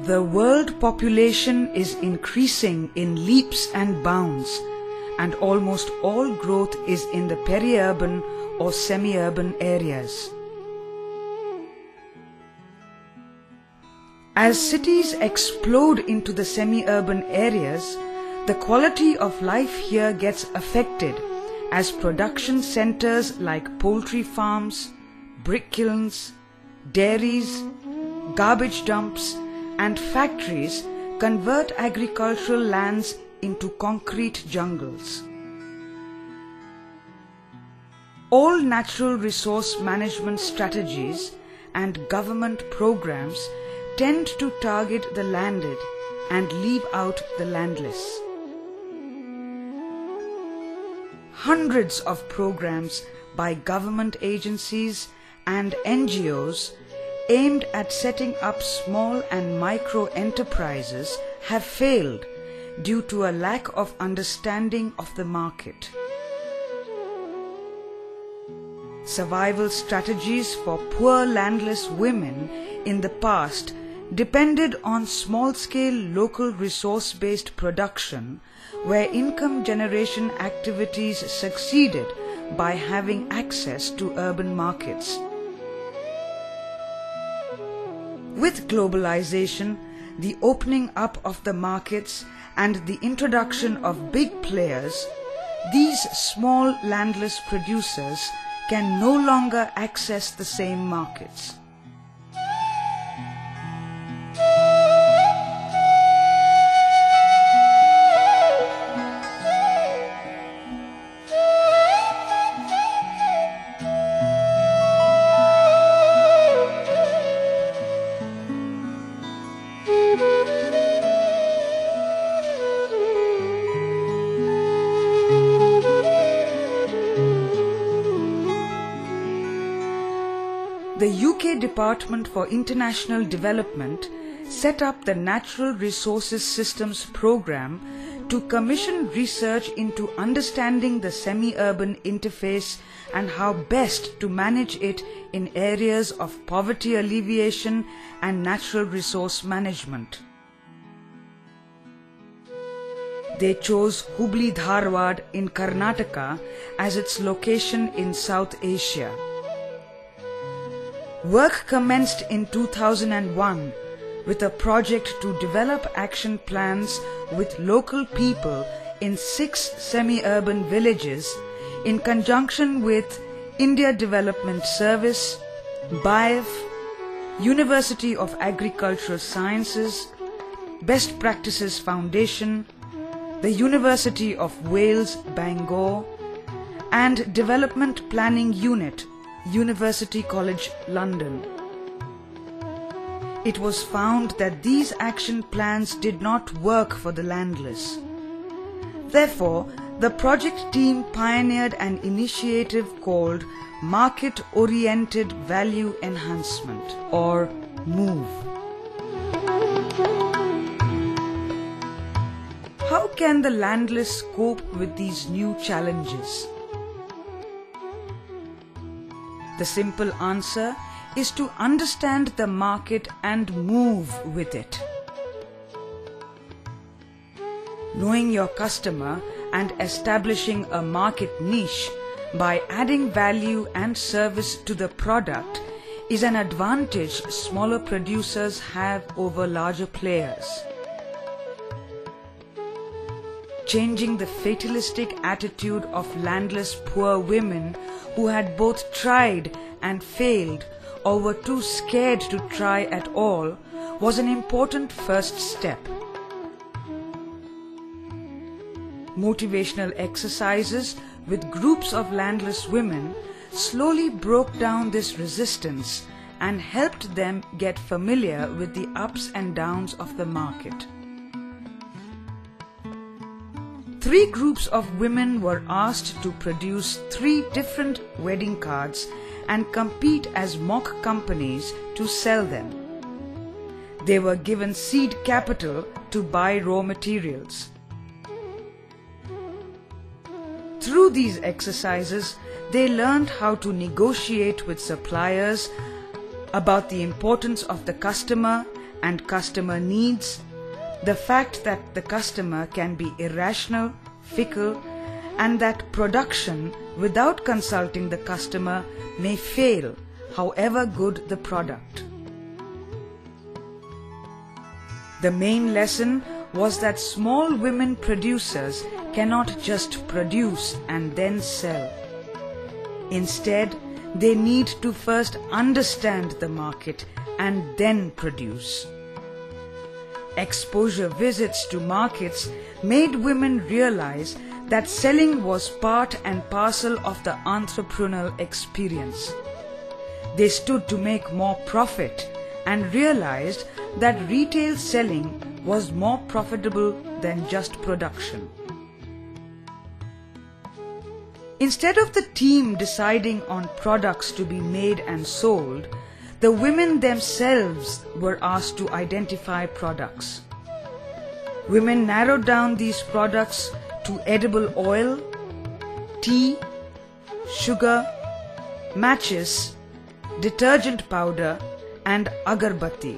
The world population is increasing in leaps and bounds, and almost all growth is in the peri-urban or semi-urban areas. As cities explode into the semi-urban areas, the quality of life here gets affected as production centers like poultry farms, brick kilns, dairies, garbage dumps, and factories convert agricultural lands into concrete jungles. All natural resource management strategies and government programs tend to target the landed and leave out the landless. Hundreds of programs by government agencies and NGOs aimed at setting up small and micro enterprises have failed due to a lack of understanding of the market. Survival strategies for poor landless women in the past depended on small-scale local resource-based production where income generation activities succeeded by having access to urban markets. With globalization, the opening up of the markets and the introduction of big players, these small landless producers can no longer access the same markets. The UK Department for International Development set up the Natural Resources Systems Programme to commission research into understanding the semi-urban interface and how best to manage it in areas of poverty alleviation and natural resource management. They chose Hubli Dharwad in Karnataka as its location in South Asia. Work commenced in 2001 with a project to develop action plans with local people in 6 semi-urban villages in conjunction with India Development Service, BIF, University of Agricultural Sciences, Best Practices Foundation, the University of Wales, Bangor, and Development Planning Unit, University College London. It was found that these action plans did not work for the landless. Therefore, the project team pioneered an initiative called Market-Oriented Value Enhancement, or MOVE. How can the landless cope with these new challenges? The simple answer is to understand the market and move with it. Knowing your customer and establishing a market niche by adding value and service to the product is an advantage smaller producers have over larger players. Changing the fatalistic attitude of landless poor women who had both tried and failed or were too scared to try at all was an important first step. Motivational exercises with groups of landless women slowly broke down this resistance and helped them get familiar with the ups and downs of the market. 3 groups of women were asked to produce 3 different wedding cards and compete as mock companies to sell them. They were given seed capital to buy raw materials. Through these exercises, they learned how to negotiate with suppliers, about the importance of the customer and customer needs, the fact that the customer can be irrational, fickle, and that production without consulting the customer may fail, however good the product. The main lesson was that small women producers cannot just produce and then sell. Instead, they need to first understand the market and then produce. Exposure visits to markets made women realize that selling was part and parcel of the entrepreneurial experience. They stood to make more profit and realized that retail selling was more profitable than just production. Instead of the team deciding on products to be made and sold, the women themselves were asked to identify products. Women narrowed down these products to edible oil, tea, sugar, matches, detergent powder, and agarbatti.